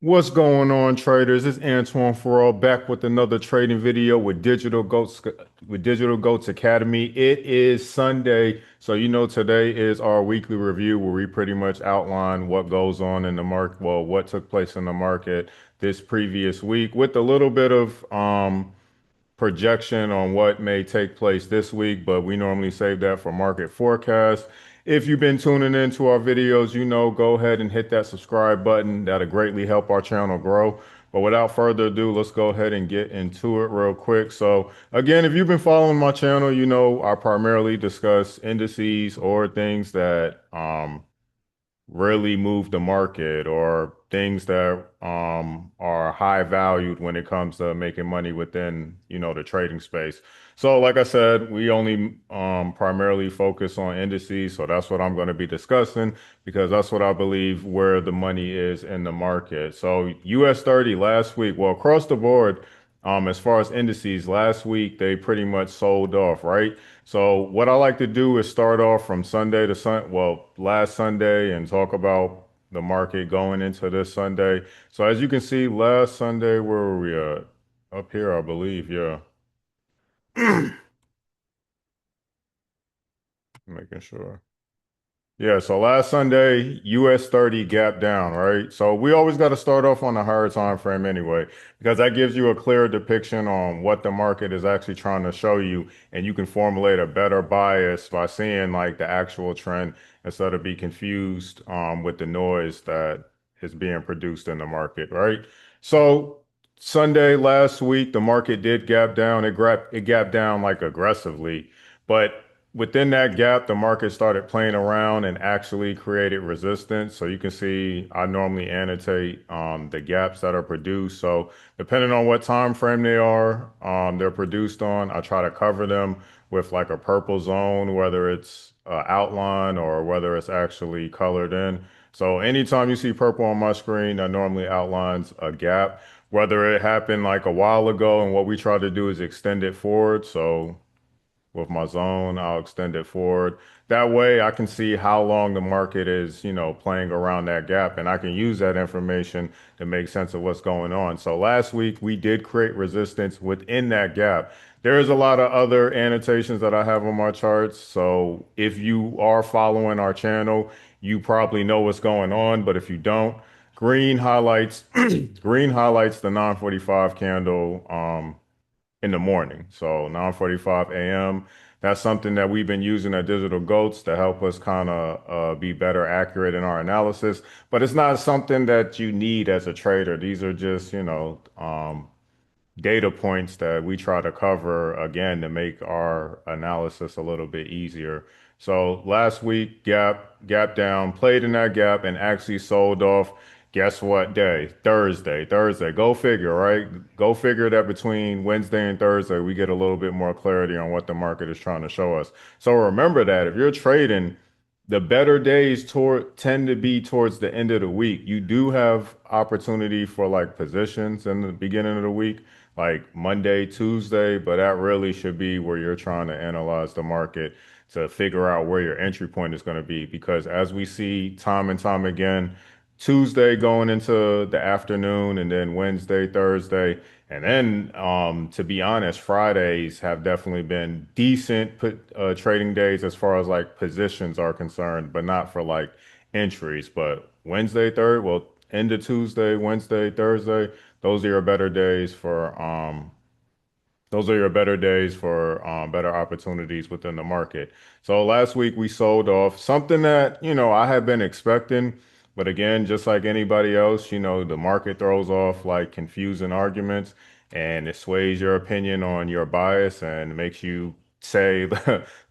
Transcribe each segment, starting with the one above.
What's going on, traders? It's Antoine Farrell back with another trading video with Digital Goats Academy. It is Sunday, so you know today is our weekly review where we pretty much outline what goes on in the market, well, what took place in the market this previous week with a little bit of projection on what may take place this week, but we normally save that for market forecast. If you've been tuning into our videos, you know, go ahead and hit that subscribe button. That'll greatly help our channel grow. But without further ado, let's go ahead and get into it real quick. So again, if you've been following my channel, you know I primarily discuss indices or things that really move the market or things that are high valued when it comes to making money within, you know, the trading space. So like I said, we only primarily focus on indices. So that's what I'm going to be discussing because that's what I believe where the money is in the market. So US 30 last week, well, across the board, as far as indices, last week they pretty much sold off, right? So what I like to do is start off from Sunday to well, last Sunday and talk about the market going into this Sunday. So as you can see, last Sunday, where were we at? Up here, I believe, yeah. Making sure. Yeah, so last Sunday, US 30 gap down, right? So we always got to start off on a higher time frame anyway, because that gives you a clear depiction on what the market is actually trying to show you, and you can formulate a better bias by seeing like the actual trend instead of be confused with the noise that is being produced in the market, right? So Sunday last week, the market did gap down. It gapped down like aggressively, but within that gap, the market started playing around and actually created resistance. So you can see I normally annotate the gaps that are produced. So depending on what time frame they're produced on, I try to cover them with like a purple zone, whether it's outline or whether it's actually colored in. So anytime you see purple on my screen, that normally outlines a gap. Whether it happened like a while ago, and what we try to do is extend it forward. So with my zone, I'll extend it forward. That way I can see how long the market is, you know, playing around that gap, and I can use that information to make sense of what's going on. So last week we did create resistance within that gap. There's a lot of other annotations that I have on my charts. So if you are following our channel, you probably know what's going on, but if you don't, green highlights green highlights the 945 candle in the morning. So 9:45 a.m. That's something that we've been using at Digital Goats to help us kind of be better accurate in our analysis. But it's not something that you need as a trader. These are just, you know, data points that we try to cover again to make our analysis a little bit easier. So last week, gap down, played in that gap and actually sold off. Guess what day? Thursday. Thursday. Go figure, right? Go figure that between Wednesday and Thursday, we get a little bit more clarity on what the market is trying to show us. So remember that if you're trading, the better days tend to be towards the end of the week. You do have opportunity for like positions in the beginning of the week, like Monday, Tuesday, but that really should be where you're trying to analyze the market to figure out where your entry point is going to be. Because as we see time and time again, Tuesday going into the afternoon and then Wednesday, Thursday, and then to be honest, Fridays have definitely been decent trading days as far as like positions are concerned, but not for like entries. But Wednesday, third, well, end of Tuesday, Wednesday, Thursday, those are your better days for better opportunities within the market. So last week we sold off something that, you know, I had been expecting, but again, just like anybody else, you know, the market throws off like confusing arguments and it sways your opinion on your bias and makes you say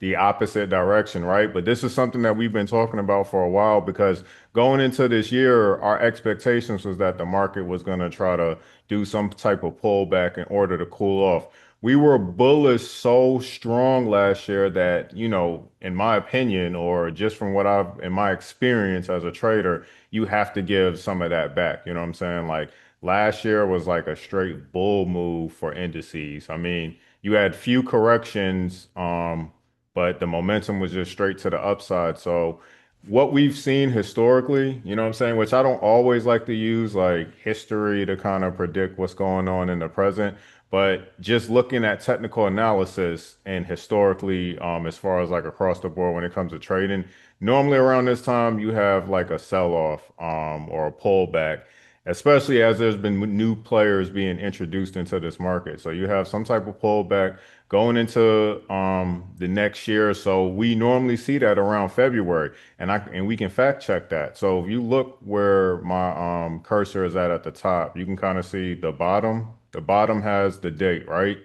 the opposite direction, right? But this is something that we've been talking about for a while because going into this year, our expectations was that the market was going to try to do some type of pullback in order to cool off. We were bullish so strong last year that, you know, in my opinion, or just from what in my experience as a trader, you have to give some of that back. You know what I'm saying? Like last year was like a straight bull move for indices. I mean, you had few corrections, but the momentum was just straight to the upside. So, what we've seen historically, you know what I'm saying, which I don't always like to use like history to kind of predict what's going on in the present, but just looking at technical analysis and historically, as far as like across the board when it comes to trading, normally around this time you have like a sell-off, or a pullback, especially as there's been new players being introduced into this market. So you have some type of pullback going into the next year. So we normally see that around February, and we can fact check that. So if you look where my cursor is at the top, you can kind of see the bottom. The bottom has the date, right?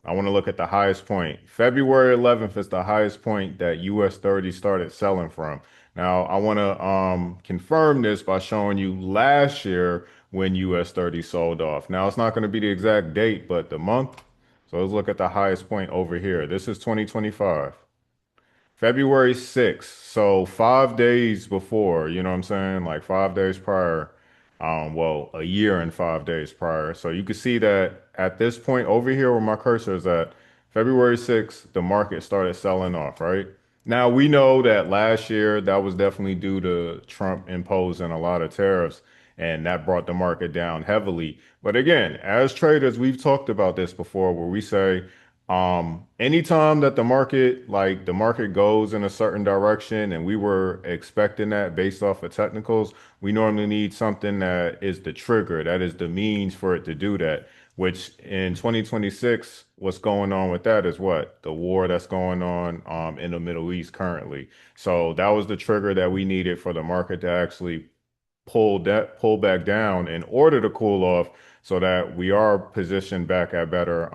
I want to look at the highest point. February 11th is the highest point that US 30 started selling from. Now, I want to confirm this by showing you last year when US 30 sold off. Now, it's not going to be the exact date, but the month. So let's look at the highest point over here. This is 2025. February 6th. So 5 days before, you know what I'm saying? Like 5 days prior. Well, a year and 5 days prior. So you can see that at this point over here where my cursor is at, February 6th, the market started selling off, right? Now we know that last year that was definitely due to Trump imposing a lot of tariffs, and that brought the market down heavily. But again, as traders, we've talked about this before where we say, anytime that the market goes in a certain direction and we were expecting that based off of technicals, we normally need something that is the trigger, that is the means for it to do that, which in 2026, what's going on with that is what? The war that's going on in the Middle East currently. So that was the trigger that we needed for the market to actually pull back down in order to cool off so that we are positioned back at better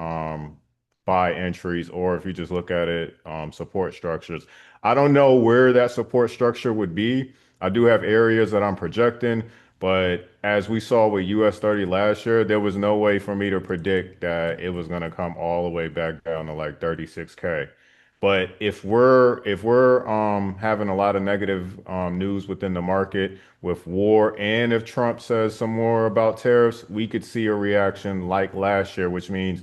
buy entries, or if you just look at it, support structures. I don't know where that support structure would be. I do have areas that I'm projecting, but as we saw with US 30 last year, there was no way for me to predict that it was going to come all the way back down to like 36K. But if we're having a lot of negative news within the market with war, and if Trump says some more about tariffs, we could see a reaction like last year, which means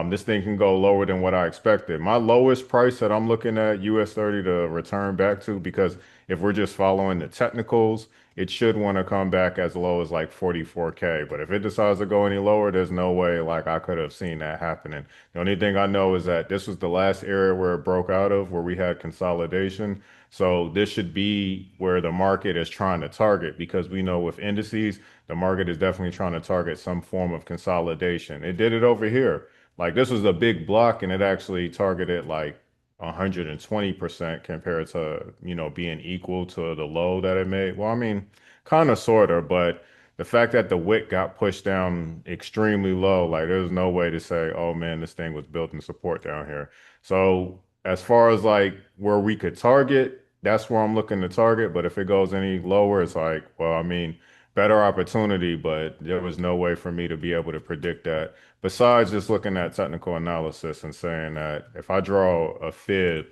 this thing can go lower than what I expected. My lowest price that I'm looking at US 30 to return back to, because if we're just following the technicals, it should want to come back as low as like 44K. But if it decides to go any lower, there's no way like I could have seen that happening. The only thing I know is that this was the last area where it broke out of, where we had consolidation. So this should be where the market is trying to target, because we know with indices, the market is definitely trying to target some form of consolidation. It did it over here. Like this was a big block and it actually targeted like 120% compared to, being equal to the low that it made. Well, I mean, kind of sort of, but the fact that the wick got pushed down extremely low, like there's no way to say, oh man, this thing was built in support down here. So as far as like where we could target, that's where I'm looking to target. But if it goes any lower, it's like, well, I mean, better opportunity, but there was no way for me to be able to predict that. Besides just looking at technical analysis and saying that if I draw a fib,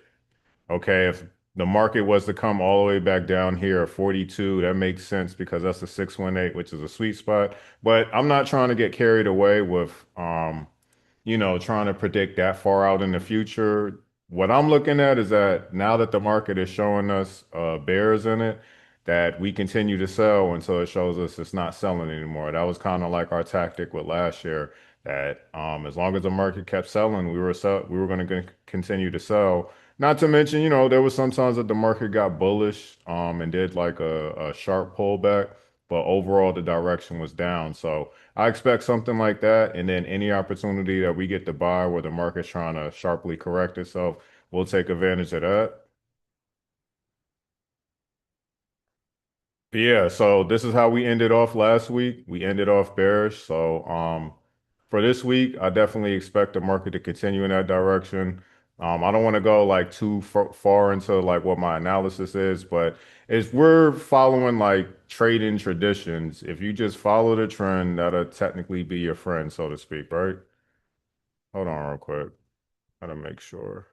okay, if the market was to come all the way back down here at 42, that makes sense because that's the 618, which is a sweet spot. But I'm not trying to get carried away with trying to predict that far out in the future. What I'm looking at is that now that the market is showing us bears in it, that we continue to sell until it shows us it's not selling anymore. That was kind of like our tactic with last year, that as long as the market kept selling, we were going to continue to sell. Not to mention, there was sometimes that the market got bullish and did like a sharp pullback, but overall the direction was down. So I expect something like that. And then any opportunity that we get to buy where the market's trying to sharply correct itself, we'll take advantage of that. But yeah, so this is how we ended off last week. We ended off bearish. So for this week, I definitely expect the market to continue in that direction. I don't want to go like too far into like what my analysis is, but if we're following like trading traditions, if you just follow the trend, that'll technically be your friend, so to speak, right? Hold on real quick. Gotta make sure.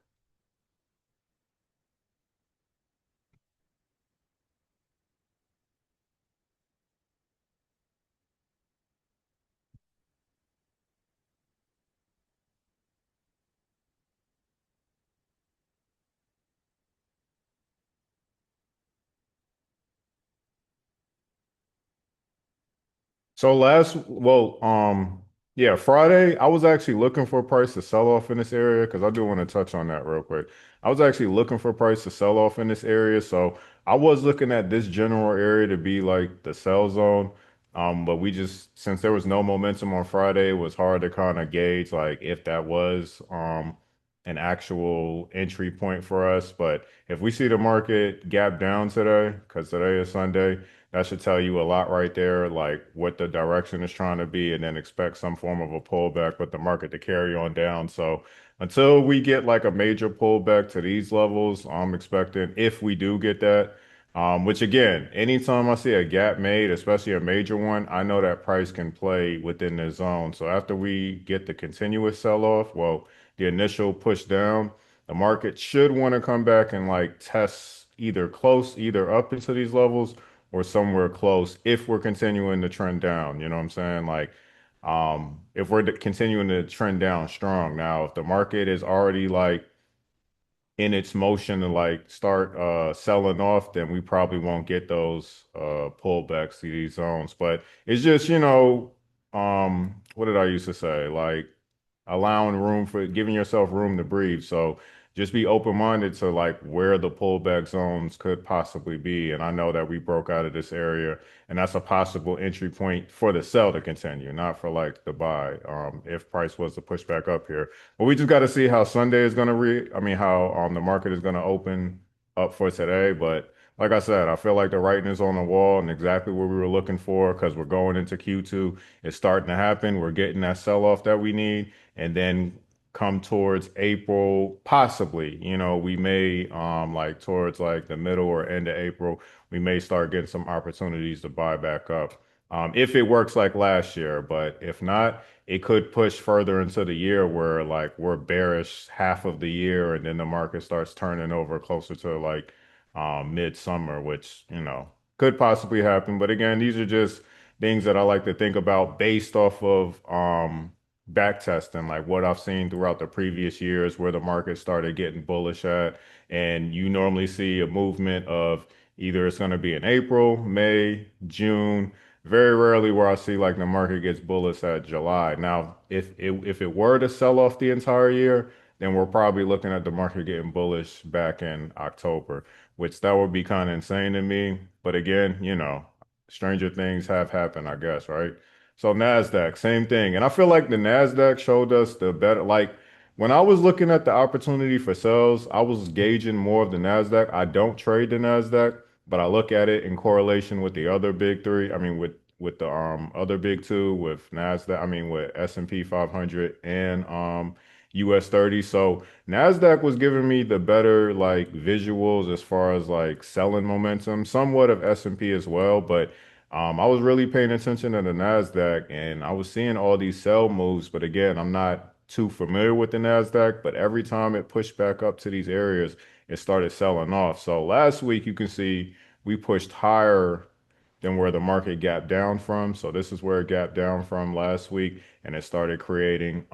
Yeah, Friday, I was actually looking for a price to sell off in this area because I do want to touch on that real quick. I was actually looking for a price to sell off in this area. So I was looking at this general area to be like the sell zone. But we just, since there was no momentum on Friday, it was hard to kind of gauge like if that was an actual entry point for us. But if we see the market gap down today, because today is Sunday, that should tell you a lot right there, like what the direction is trying to be, and then expect some form of a pullback with the market to carry on down. So until we get like a major pullback to these levels, I'm expecting if we do get that, which again, anytime I see a gap made, especially a major one, I know that price can play within the zone. So after we get the continuous sell-off, well, the initial push down, the market should want to come back and like test either close, either up into these levels or somewhere close if we're continuing to trend down. You know what I'm saying? Like, if we're continuing to trend down strong. Now, if the market is already like in its motion to like start selling off, then we probably won't get those pullbacks to these zones. But it's just, what did I used to say? Like allowing room for giving yourself room to breathe. So just be open-minded to like where the pullback zones could possibly be. And I know that we broke out of this area, and that's a possible entry point for the sell to continue, not for like the buy. If price was to push back up here. But we just got to see how Sunday is going to I mean, how the market is going to open up for today. But like I said, I feel like the writing is on the wall and exactly what we were looking for because we're going into Q2. It's starting to happen. We're getting that sell-off that we need. And then come towards April, possibly, we may like towards like the middle or end of April, we may start getting some opportunities to buy back up. If it works like last year, but if not, it could push further into the year where like we're bearish half of the year and then the market starts turning over closer to like midsummer, which, could possibly happen. But again, these are just things that I like to think about based off of back testing, like what I've seen throughout the previous years where the market started getting bullish at. And you normally see a movement of either it's going to be in April, May, June. Very rarely where I see like the market gets bullish at July. Now, if it were to sell off the entire year, then we're probably looking at the market getting bullish back in October, which that would be kind of insane to me. But again, stranger things have happened, I guess, right? So NASDAQ, same thing. And I feel like the NASDAQ showed us the better, like when I was looking at the opportunity for sales, I was gauging more of the NASDAQ. I don't trade the NASDAQ, but I look at it in correlation with the other big three. I mean, with the other big two, with NASDAQ, I mean with S&P 500 and US 30. So NASDAQ was giving me the better like visuals as far as like selling momentum, somewhat of S&P as well, but I was really paying attention to the NASDAQ and I was seeing all these sell moves. But again, I'm not too familiar with the NASDAQ, but every time it pushed back up to these areas, it started selling off. So last week, you can see we pushed higher than where the market gapped down from. So this is where it gapped down from last week, and it started creating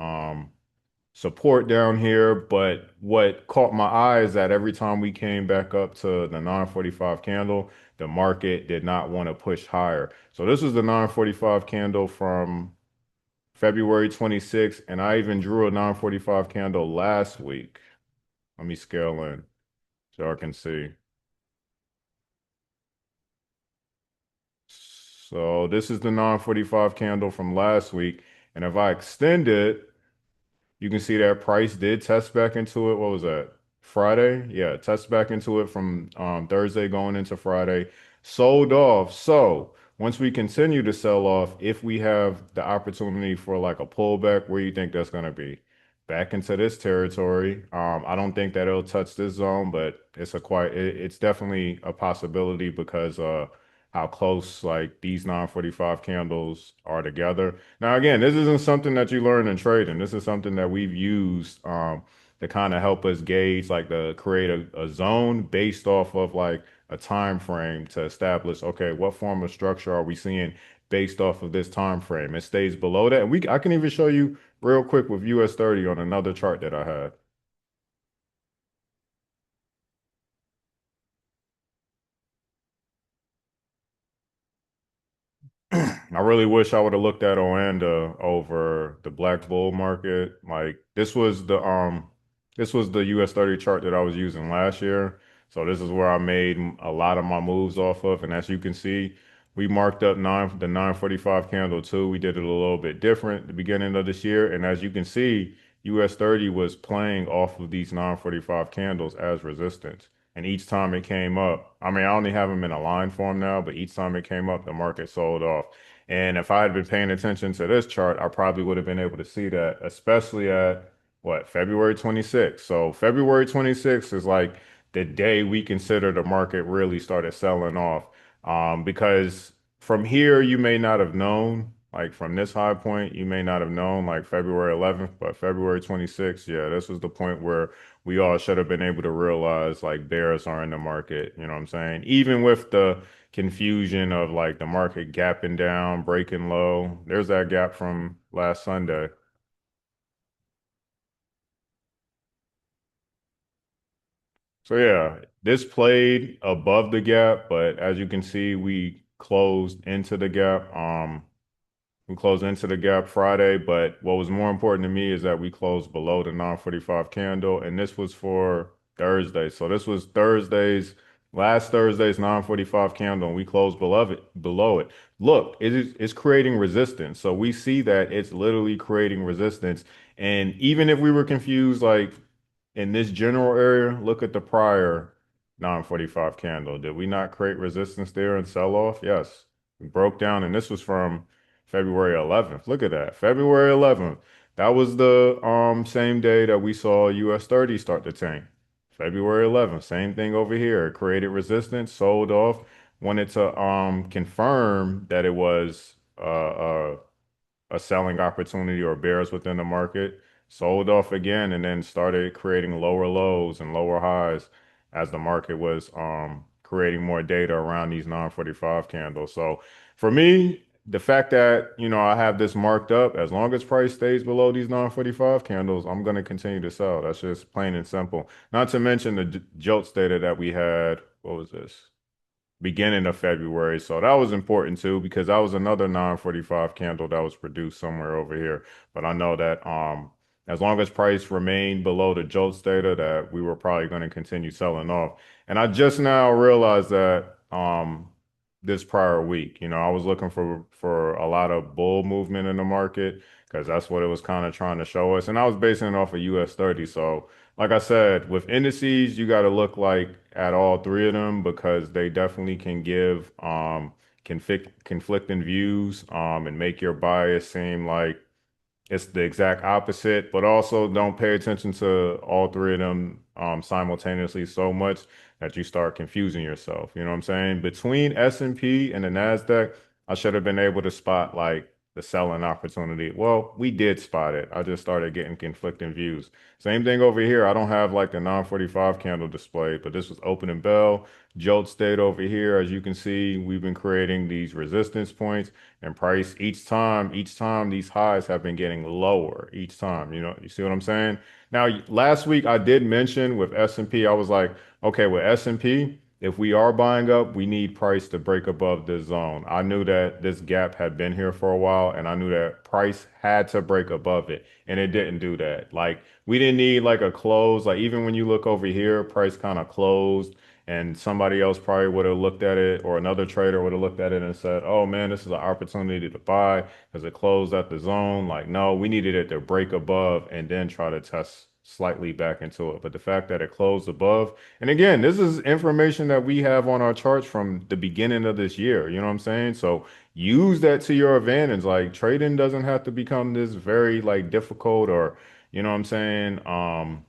support down here. But what caught my eye is that every time we came back up to the 945 candle, the market did not want to push higher. So this is the 945 candle from February 26th, and I even drew a 945 candle last week. Let me scale in so I can see. So this is the 945 candle from last week. And if I extend it, you can see that price did test back into it. What was that? Friday? Yeah, test back into it from Thursday going into Friday. Sold off. So once we continue to sell off, if we have the opportunity for like a pullback, where you think that's going to be? Back into this territory. I don't think that it'll touch this zone, but it's definitely a possibility because how close like these 945 candles are together. Now, again, this isn't something that you learn in trading. This is something that we've used to kind of help us gauge, like to create a zone based off of like a time frame to establish, okay, what form of structure are we seeing based off of this time frame? It stays below that. And I can even show you real quick with US 30 on another chart that I had. I really wish I would have looked at Oanda over the Black Bull market. Like this was the US 30 chart that I was using last year. So this is where I made a lot of my moves off of. And as you can see, we marked up the 945 candle too. We did it a little bit different at the beginning of this year. And as you can see, US 30 was playing off of these 945 candles as resistance. And each time it came up, I mean, I only have them in a line form now, but each time it came up, the market sold off. And if I had been paying attention to this chart, I probably would have been able to see that, especially at what, February 26th. So February 26th is like the day we consider the market really started selling off. Because from here, you may not have known, like from this high point, you may not have known like February 11th, but February 26th, yeah, this was the point where we all should have been able to realize like bears are in the market. You know what I'm saying? Even with the confusion of like the market gapping down, breaking low. There's that gap from last Sunday. So yeah, this played above the gap, but as you can see, we closed into the gap. We closed into the gap Friday, but what was more important to me is that we closed below the 945 candle, and this was for Thursday. So this was last Thursday's 945 candle, and we closed below it. Look, it's creating resistance. So we see that it's literally creating resistance. And even if we were confused, like in this general area, look at the prior 945 candle. Did we not create resistance there and sell off? Yes. We broke down, and this was from February 11th. Look at that. February 11th. That was the same day that we saw US 30 start to tank. February 11th. Same thing over here. It created resistance, sold off, wanted to confirm that it was a selling opportunity or bears within the market, sold off again, and then started creating lower lows and lower highs as the market was creating more data around these 945 candles. So for me, the fact that, I have this marked up, as long as price stays below these 945 candles, I'm going to continue to sell. That's just plain and simple. Not to mention the Jolts data that we had. What was this? Beginning of February. So that was important too, because that was another 945 candle that was produced somewhere over here. But I know that as long as price remained below the Jolts data, that we were probably going to continue selling off. And I just now realized that this prior week, I was looking for a lot of bull movement in the market because that's what it was kind of trying to show us. And I was basing it off of US 30. So like I said, with indices, you got to look like at all three of them because they definitely can give conflicting views and make your bias seem like it's the exact opposite, but also don't pay attention to all three of them simultaneously so much that you start confusing yourself. You know what I'm saying? Between S&P and the Nasdaq, I should have been able to spot like the selling opportunity. Well, we did spot it. I just started getting conflicting views. Same thing over here. I don't have like the 945 candle displayed, but this was opening bell. Jolt stayed over here. As you can see, we've been creating these resistance points and price each time these highs have been getting lower each time. You see what I'm saying? Now, last week I did mention with S&P, I was like, okay, with S&P, if we are buying up, we need price to break above this zone. I knew that this gap had been here for a while, and I knew that price had to break above it, and it didn't do that. Like, we didn't need like a close. Like, even when you look over here, price kind of closed, and somebody else probably would have looked at it, or another trader would have looked at it and said, oh man, this is an opportunity to buy because it closed at the zone. Like, no, we needed it to break above and then try to test slightly back into it. But the fact that it closed above, and again, this is information that we have on our charts from the beginning of this year. You know what I'm saying? So use that to your advantage. Like trading doesn't have to become this very like difficult or, you know what I'm saying?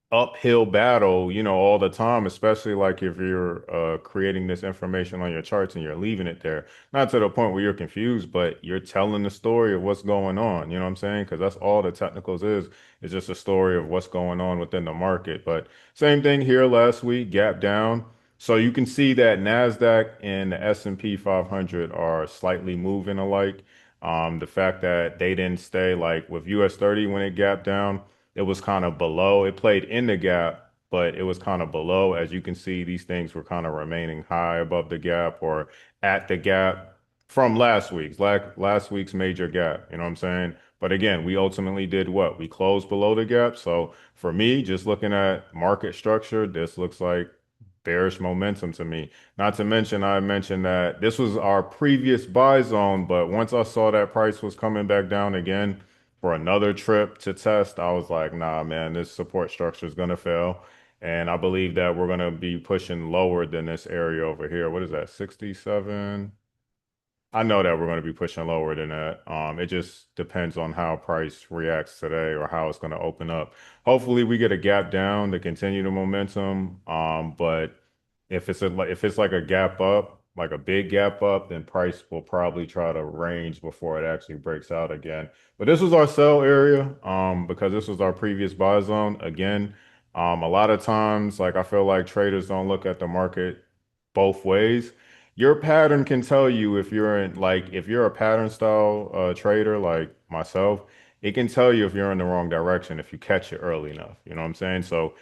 Uphill battle, all the time, especially like if you're creating this information on your charts and you're leaving it there. Not to the point where you're confused, but you're telling the story of what's going on. You know what I'm saying? Because that's all the technicals is. It's just a story of what's going on within the market. But same thing here last week, gap down. So you can see that NASDAQ and the S&P 500 are slightly moving alike. The fact that they didn't stay like with US 30 when it gapped down, it was kind of below. It played in the gap, but it was kind of below. As you can see, these things were kind of remaining high above the gap or at the gap. from last week's major gap, you know what I'm saying? But again, we ultimately did what? We closed below the gap. So for me, just looking at market structure, this looks like bearish momentum to me. Not to mention, I mentioned that this was our previous buy zone, but once I saw that price was coming back down again for another trip to test, I was like, nah, man, this support structure is gonna fail. And I believe that we're gonna be pushing lower than this area over here. What is that? 67? I know that we're going to be pushing lower than that. It just depends on how price reacts today or how it's going to open up. Hopefully, we get a gap down to continue the momentum. But if it's like a gap up, like a big gap up, then price will probably try to range before it actually breaks out again. But this was our sell area, because this was our previous buy zone. Again, a lot of times, like I feel like traders don't look at the market both ways. Your pattern can tell you if you're in like if you're a pattern style trader like myself, it can tell you if you're in the wrong direction if you catch it early enough. You know what I'm saying? So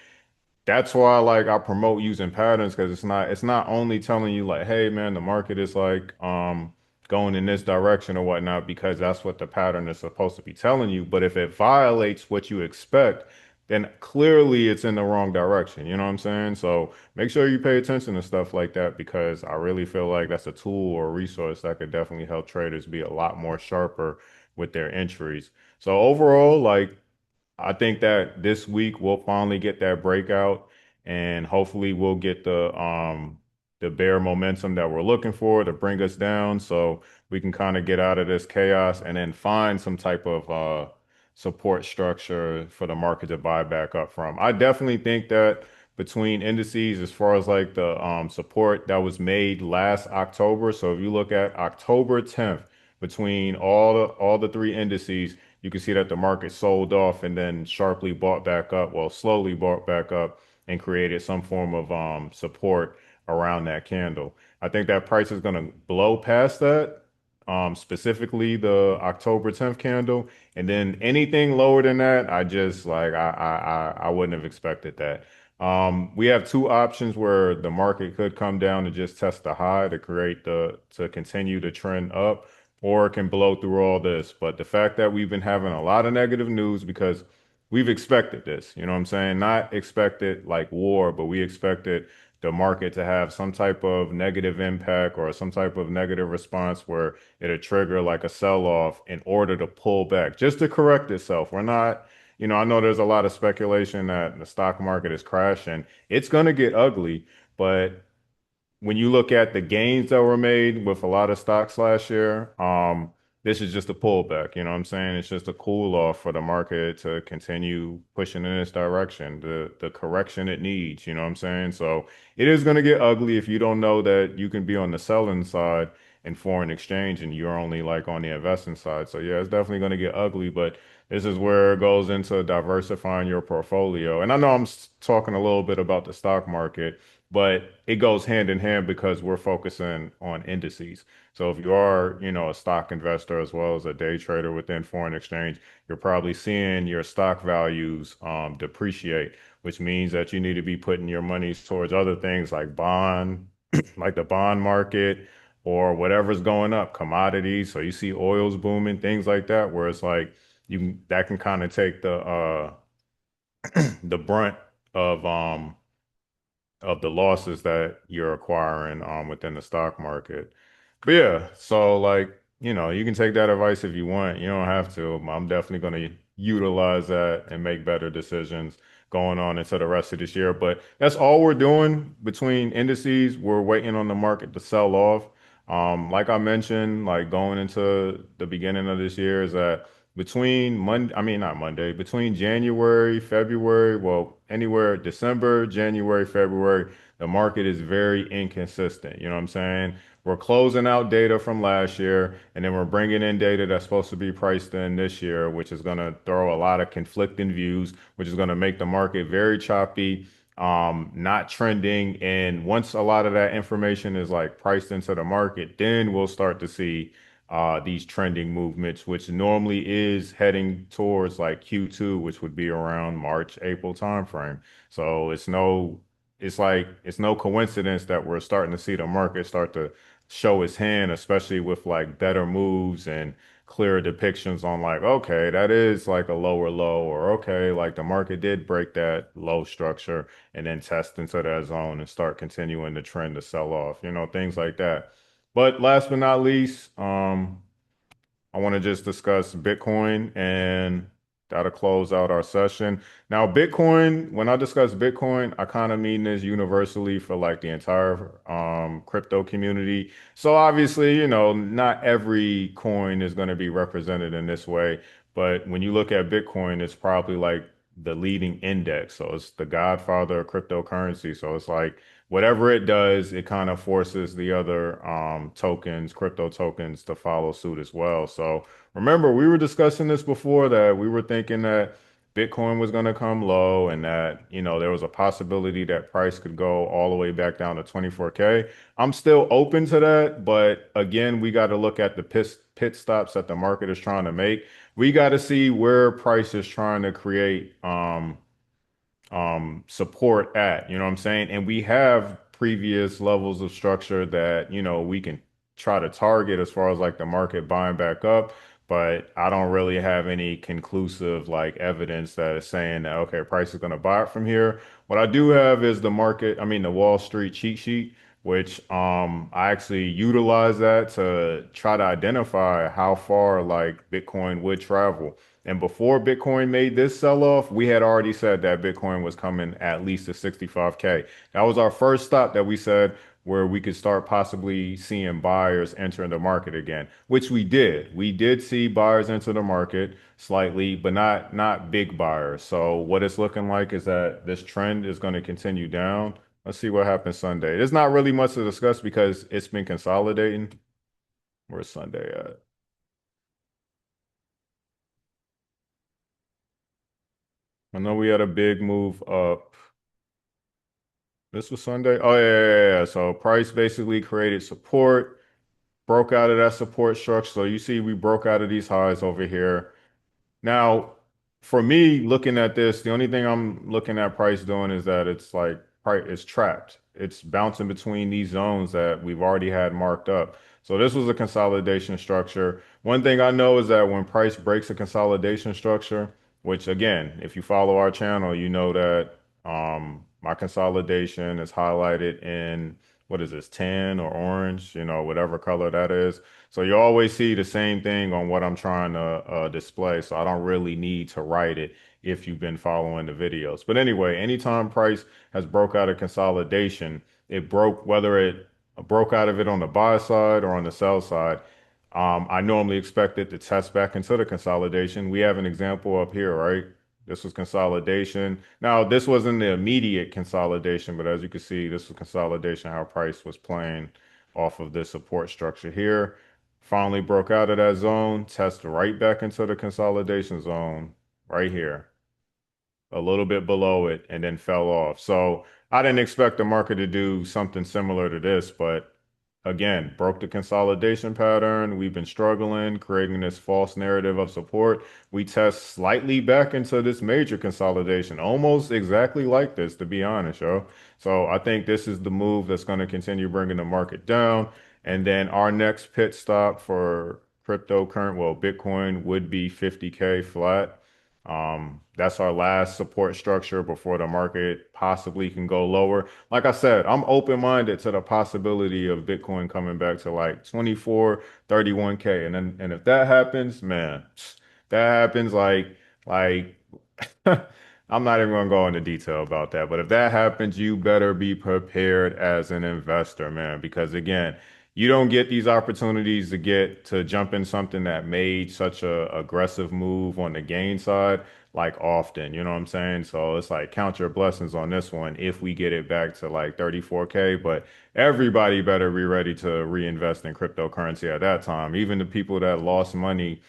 that's why like I promote using patterns because it's not only telling you like, hey man, the market is like going in this direction or whatnot because that's what the pattern is supposed to be telling you. But if it violates what you expect, then clearly it's in the wrong direction. You know what I'm saying? So make sure you pay attention to stuff like that because I really feel like that's a tool or a resource that could definitely help traders be a lot more sharper with their entries. So overall, like I think that this week we'll finally get that breakout and hopefully we'll get the bear momentum that we're looking for to bring us down so we can kind of get out of this chaos and then find some type of support structure for the market to buy back up from. I definitely think that between indices as far as like the support that was made last October. So if you look at October 10th between all the three indices, you can see that the market sold off and then sharply bought back up, well, slowly bought back up and created some form of support around that candle. I think that price is going to blow past that, specifically the October 10th candle, and then anything lower than that, I just like I wouldn't have expected that. We have two options where the market could come down and just test the high to create the to continue the trend up or it can blow through all this. But the fact that we've been having a lot of negative news because we've expected this, you know what I'm saying? Not expected like war, but we expected the market to have some type of negative impact or some type of negative response where it'll trigger like a sell-off in order to pull back, just to correct itself. We're not, I know there's a lot of speculation that the stock market is crashing. It's going to get ugly, but when you look at the gains that were made with a lot of stocks last year, this is just a pullback. You know what I'm saying? It's just a cool off for the market to continue pushing in this direction, the correction it needs. You know what I'm saying? So it is going to get ugly if you don't know that you can be on the selling side in foreign exchange and you're only like on the investing side. So yeah, it's definitely going to get ugly, but this is where it goes into diversifying your portfolio. And I know talking a little bit about the stock market, but it goes hand in hand because we're focusing on indices. So if you are, a stock investor as well as a day trader within foreign exchange, you're probably seeing your stock values depreciate, which means that you need to be putting your monies towards other things like like the bond market or whatever's going up, commodities. So you see oil's booming, things like that, where it's like that can kind of take the brunt of the losses that you're acquiring within the stock market. But yeah, so like, you can take that advice if you want. You don't have to. I'm definitely going to utilize that and make better decisions going on into the rest of this year. But that's all we're doing between indices. We're waiting on the market to sell off. Like I mentioned, like going into the beginning of this year is that between Monday, I mean not Monday, between January, February, well, anywhere December, January, February, the market is very inconsistent. You know what I'm saying? We're closing out data from last year, and then we're bringing in data that's supposed to be priced in this year, which is going to throw a lot of conflicting views, which is going to make the market very choppy, not trending. And once a lot of that information is like priced into the market, then we'll start to see these trending movements, which normally is heading towards like Q2, which would be around March, April timeframe. So it's no coincidence that we're starting to see the market start to show his hand, especially with like better moves and clearer depictions on like, okay, that is like a lower low, or okay, like the market did break that low structure and then test into that zone and start continuing the trend to sell off, things like that. But last but not least, I want to just discuss Bitcoin and that'll close out our session. Now, Bitcoin, when I discuss Bitcoin, I kind of mean this universally for like the entire crypto community. So obviously, not every coin is going to be represented in this way, but when you look at Bitcoin, it's probably like the leading index. So it's the godfather of cryptocurrency. So it's like whatever it does, it kind of forces the other tokens, crypto tokens, to follow suit as well. So remember, we were discussing this before that we were thinking that Bitcoin was going to come low and that, there was a possibility that price could go all the way back down to 24K. I'm still open to that, but again, we got to look at the pit stops that the market is trying to make. We got to see where price is trying to create support at, you know what I'm saying? And we have previous levels of structure that, we can try to target as far as like the market buying back up, but I don't really have any conclusive like evidence that is saying that okay, price is going to buy it from here. What I do have is the Wall Street cheat sheet, which I actually utilize that to try to identify how far like Bitcoin would travel. And before Bitcoin made this sell-off, we had already said that Bitcoin was coming at least to 65K. That was our first stop that we said where we could start possibly seeing buyers entering the market again, which we did. We did see buyers enter the market slightly, but not big buyers. So what it's looking like is that this trend is going to continue down. Let's see what happens Sunday. There's not really much to discuss because it's been consolidating. Where's Sunday at? I know we had a big move up. This was Sunday. Oh yeah. So price basically created support, broke out of that support structure. So you see we broke out of these highs over here. Now, for me, looking at this, the only thing I'm looking at price doing is that it's like price it's trapped. It's bouncing between these zones that we've already had marked up. So this was a consolidation structure. One thing I know is that when price breaks a consolidation structure, which again, if you follow our channel, you know that my consolidation is highlighted in what is this, tan or orange, whatever color that is. So you always see the same thing on what I'm trying to display. So I don't really need to write it if you've been following the videos. But anyway, anytime price has broke out of consolidation, whether it broke out of it on the buy side or on the sell side, I normally expect it to test back into the consolidation. We have an example up here, right? This was consolidation. Now, this wasn't the immediate consolidation, but as you can see, this was consolidation, how price was playing off of this support structure here. Finally broke out of that zone, test right back into the consolidation zone right here, a little bit below it, and then fell off. So I didn't expect the market to do something similar to this, but again, broke the consolidation pattern. We've been struggling, creating this false narrative of support. We test slightly back into this major consolidation, almost exactly like this, to be honest, yo. So I think this is the move that's going to continue bringing the market down. And then our next pit stop for Bitcoin would be 50K flat. That's our last support structure before the market possibly can go lower. Like I said, I'm open-minded to the possibility of Bitcoin coming back to like 24, 31K. And if that happens, man, that happens like I'm not even gonna go into detail about that. But if that happens, you better be prepared as an investor, man, because again, you don't get these opportunities to jump in something that made such a aggressive move on the gain side like often, you know what I'm saying? So it's like count your blessings on this one if we get it back to like 34K, but everybody better be ready to reinvest in cryptocurrency at that time. Even the people that lost money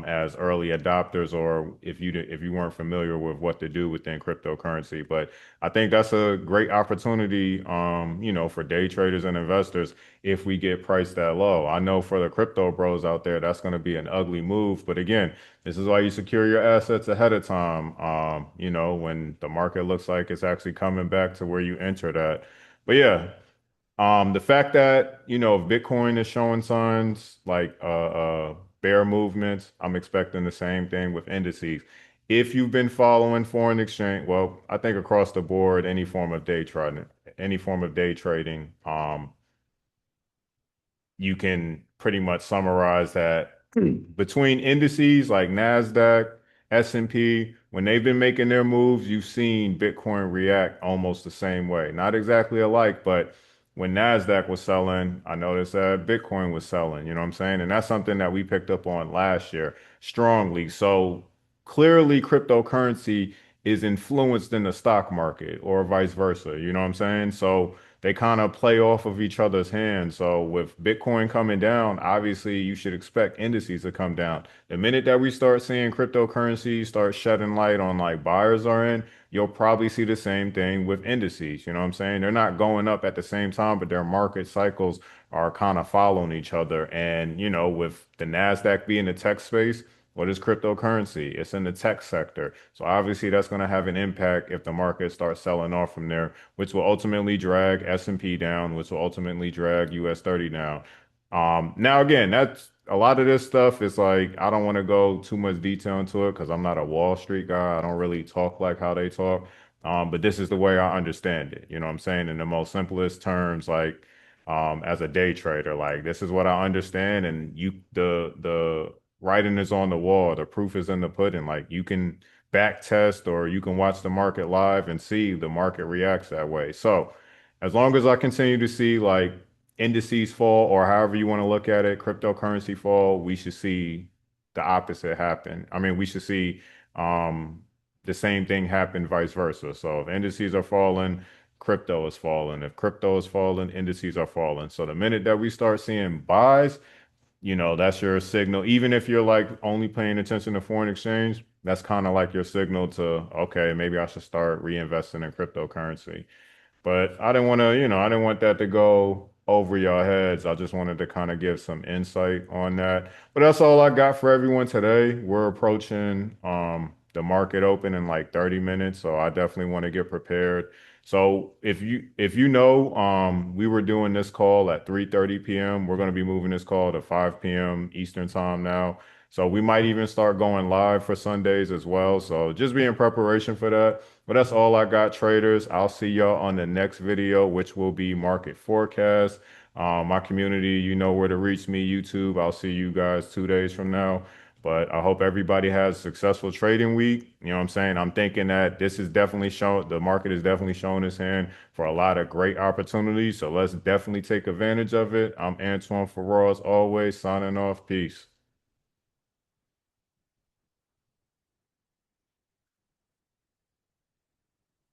as early adopters, or if you weren't familiar with what to do within cryptocurrency. But I think that's a great opportunity, for day traders and investors if we get priced that low. I know for the crypto bros out there, that's going to be an ugly move. But again, this is why you secure your assets ahead of time. When the market looks like it's actually coming back to where you entered at. But yeah. The fact that, if Bitcoin is showing signs like bear movements, I'm expecting the same thing with indices. If you've been following foreign exchange, well, I think across the board, any form of day trading, you can pretty much summarize that between indices like Nasdaq, S&P, when they've been making their moves, you've seen Bitcoin react almost the same way. Not exactly alike, but when Nasdaq was selling, I noticed that Bitcoin was selling, you know what I'm saying? And that's something that we picked up on last year strongly. So clearly cryptocurrency is influenced in the stock market or vice versa, you know what I'm saying? So they kind of play off of each other's hands. So with Bitcoin coming down, obviously you should expect indices to come down. The minute that we start seeing cryptocurrencies start shedding light on like buyers are in, you'll probably see the same thing with indices. You know what I'm saying? They're not going up at the same time, but their market cycles are kind of following each other. And, with the Nasdaq being the tech space, what is cryptocurrency? It's in the tech sector. So obviously that's going to have an impact if the market starts selling off from there, which will ultimately drag S&P down, which will ultimately drag US 30 down. Now again, that's a lot of this stuff is like I don't want to go too much detail into it because I'm not a Wall Street guy. I don't really talk like how they talk. But this is the way I understand it. You know what I'm saying? In the most simplest terms, like as a day trader, like this is what I understand, and the writing is on the wall, the proof is in the pudding. Like you can back test or you can watch the market live and see the market reacts that way. So as long as I continue to see like indices fall or however you want to look at it, cryptocurrency fall, we should see the opposite happen. I mean, we should see um, the same thing happen vice versa. So if indices are falling, crypto is falling. If crypto is falling, indices are falling. So the minute that we start seeing buys, that's your signal. Even if you're like only paying attention to foreign exchange, that's kind of like your signal to, okay, maybe I should start reinvesting in cryptocurrency. But I didn't want to, I didn't want that to go over your heads. I just wanted to kind of give some insight on that. But that's all I got for everyone today. We're approaching the market open in like 30 minutes, so I definitely want to get prepared. So if you know, we were doing this call at 3:30 p.m. We're going to be moving this call to 5 p.m. Eastern time now. So we might even start going live for Sundays as well. So just be in preparation for that. But that's all I got, traders. I'll see y'all on the next video, which will be market forecast. My community, you know where to reach me, YouTube. I'll see you guys 2 days from now. But I hope everybody has a successful trading week. You know what I'm saying? I'm thinking that this is definitely shown, the market is definitely showing its hand for a lot of great opportunities. So let's definitely take advantage of it. I'm Antoine Ferrar, as always, signing off. Peace.